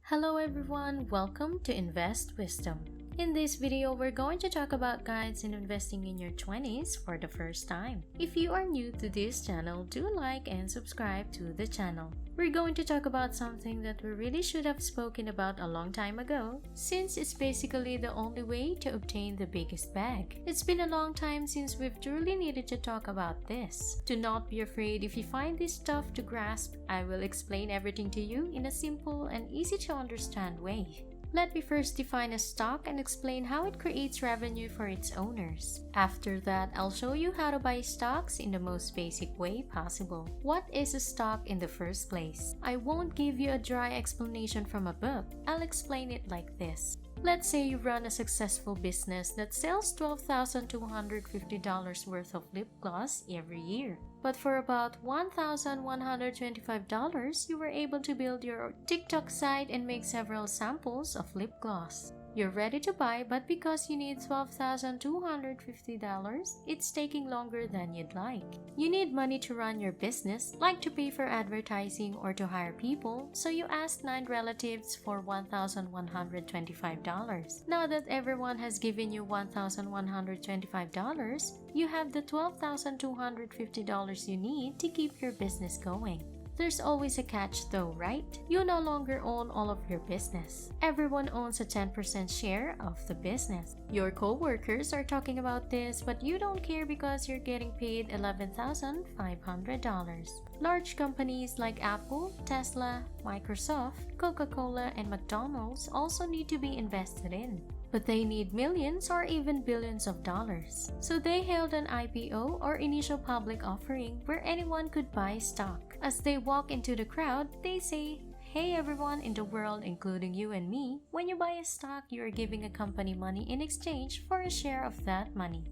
Hello everyone, welcome to Invest Wisdom. In this video, we're going to talk about guides in investing in your 20s for the first time. If you are new to this channel, do like and subscribe to the channel. We're going to talk about something that we really should have spoken about a long time ago, since it's basically the only way to obtain the biggest bag. It's been a long time since we've truly needed to talk about this. Do not be afraid if you find this tough to grasp. I will explain everything to you in a simple and easy to understand way. Let me first define a stock and explain how it creates revenue for its owners. After that, I'll show you how to buy stocks in the most basic way possible. What is a stock in the first place? I won't give you a dry explanation from a book. I'll explain it like this. Let's say you run a successful business that sells $12,250 worth of lip gloss every year. But for about $1,125, you were able to build your TikTok site and make several samples of lip gloss. You're ready to buy, but because you need $12,250, it's taking longer than you'd like. You need money to run your business, like to pay for advertising or to hire people, so you ask 9 relatives for $1,125. Now that everyone has given you $1,125, you have the $12,250 you need to keep your business going. There's always a catch though, right? You no longer own all of your business. Everyone owns a 10% share of the business. Your co-workers are talking about this, but you don't care because you're getting paid $11,500. Large companies like Apple, Tesla, Microsoft, Coca-Cola, and McDonald's also need to be invested in. But they need millions or even billions of dollars. So they held an IPO or initial public offering where anyone could buy stock. As they walk into the crowd, they say, "Hey everyone in the world, including you and me, when you buy a stock, you are giving a company money in exchange for a share of that money."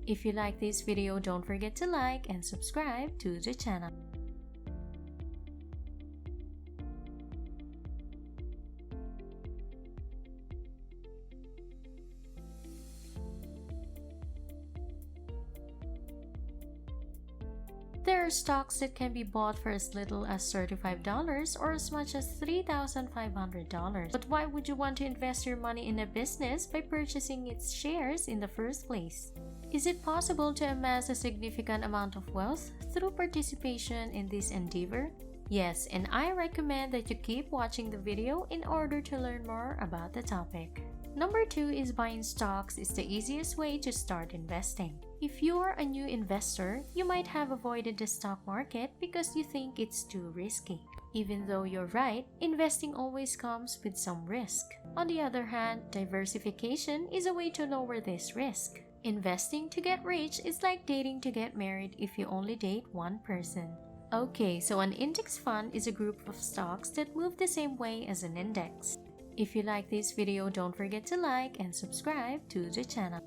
If you like this video, don't forget to like and subscribe to the channel. There are stocks that can be bought for as little as $35 or as much as $3,500. But why would you want to invest your money in a business by purchasing its shares in the first place? Is it possible to amass a significant amount of wealth through participation in this endeavor? Yes, and I recommend that you keep watching the video in order to learn more about the topic. Number 2 is buying stocks is the easiest way to start investing. If you're a new investor, you might have avoided the stock market because you think it's too risky. Even though you're right, investing always comes with some risk. On the other hand, diversification is a way to lower this risk. Investing to get rich is like dating to get married if you only date one person. Okay, so an index fund is a group of stocks that move the same way as an index. If you like this video, don't forget to like and subscribe to the channel.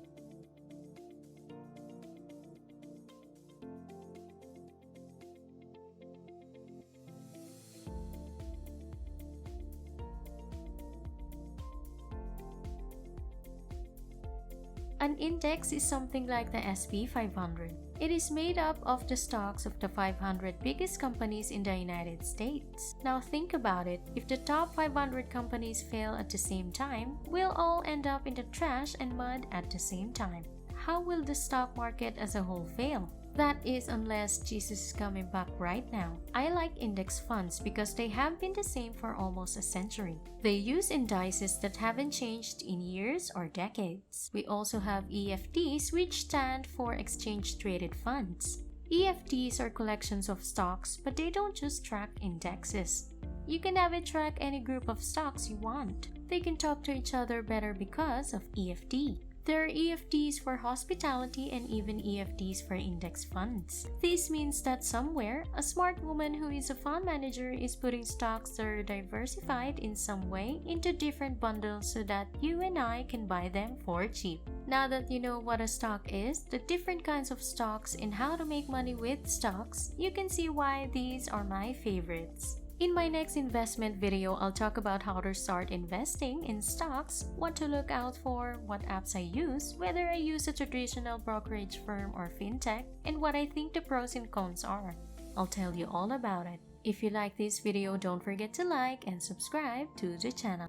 An index is something like the SP 500. It is made up of the stocks of the 500 biggest companies in the United States. Now think about it, if the top 500 companies fail at the same time, we'll all end up in the trash and mud at the same time. How will the stock market as a whole fail? That is unless Jesus is coming back right now. I like index funds because they have been the same for almost a century. They use indices that haven't changed in years or decades. We also have EFTs, which stand for Exchange Traded Funds. EFTs are collections of stocks, but they don't just track indexes. You can have it track any group of stocks you want. They can talk to each other better because of EFT. There are EFTs for hospitality and even EFTs for index funds. This means that somewhere, a smart woman who is a fund manager is putting stocks that are diversified in some way into different bundles so that you and I can buy them for cheap. Now that you know what a stock is, the different kinds of stocks, and how to make money with stocks, you can see why these are my favorites. In my next investment video, I'll talk about how to start investing in stocks, what to look out for, what apps I use, whether I use a traditional brokerage firm or fintech, and what I think the pros and cons are. I'll tell you all about it. If you like this video, don't forget to like and subscribe to the channel.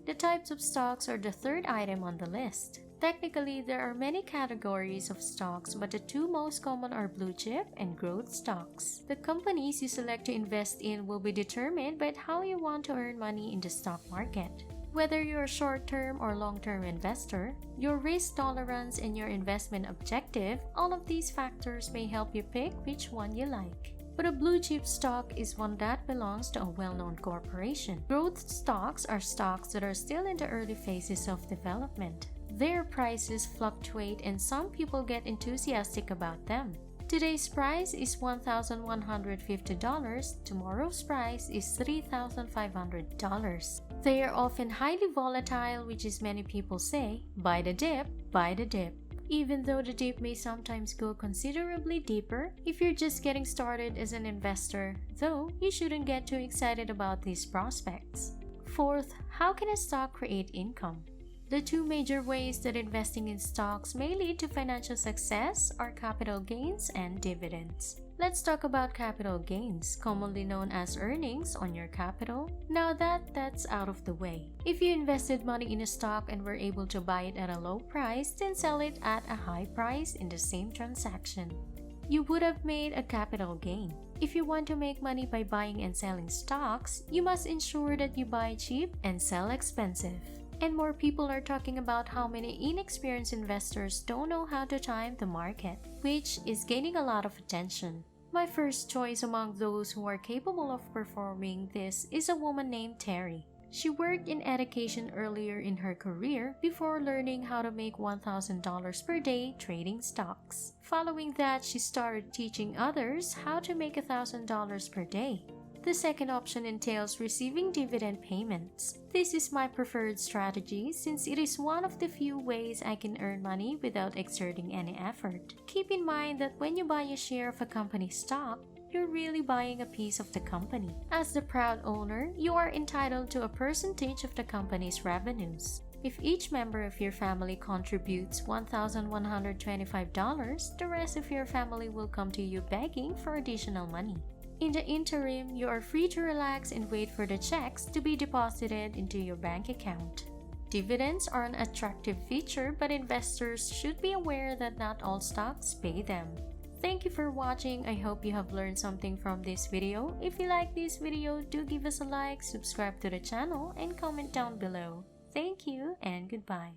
The types of stocks are the third item on the list. Technically, there are many categories of stocks, but the two most common are blue chip and growth stocks. The companies you select to invest in will be determined by how you want to earn money in the stock market. Whether you're a short-term or long-term investor, your risk tolerance and your investment objective, all of these factors may help you pick which one you like. But a blue chip stock is one that belongs to a well-known corporation. Growth stocks are stocks that are still in the early phases of development. Their prices fluctuate and some people get enthusiastic about them. Today's price is $1,150, tomorrow's price is $3,500. They are often highly volatile, which is many people say, buy the dip, buy the dip. Even though the dip may sometimes go considerably deeper, if you're just getting started as an investor, though, you shouldn't get too excited about these prospects. Fourth, how can a stock create income? The two major ways that investing in stocks may lead to financial success are capital gains and dividends. Let's talk about capital gains, commonly known as earnings on your capital. Now that's out of the way. If you invested money in a stock and were able to buy it at a low price, then sell it at a high price in the same transaction, you would have made a capital gain. If you want to make money by buying and selling stocks, you must ensure that you buy cheap and sell expensive. And more people are talking about how many inexperienced investors don't know how to time the market, which is gaining a lot of attention. My first choice among those who are capable of performing this is a woman named Terry. She worked in education earlier in her career before learning how to make $1,000 per day trading stocks. Following that, she started teaching others how to make $1,000 per day. The second option entails receiving dividend payments. This is my preferred strategy since it is one of the few ways I can earn money without exerting any effort. Keep in mind that when you buy a share of a company's stock, you're really buying a piece of the company. As the proud owner, you are entitled to a percentage of the company's revenues. If each member of your family contributes $1,125, the rest of your family will come to you begging for additional money. In the interim, you are free to relax and wait for the checks to be deposited into your bank account. Dividends are an attractive feature, but investors should be aware that not all stocks pay them. Thank you for watching. I hope you have learned something from this video. If you like this video, do give us a like, subscribe to the channel, and comment down below. Thank you and goodbye.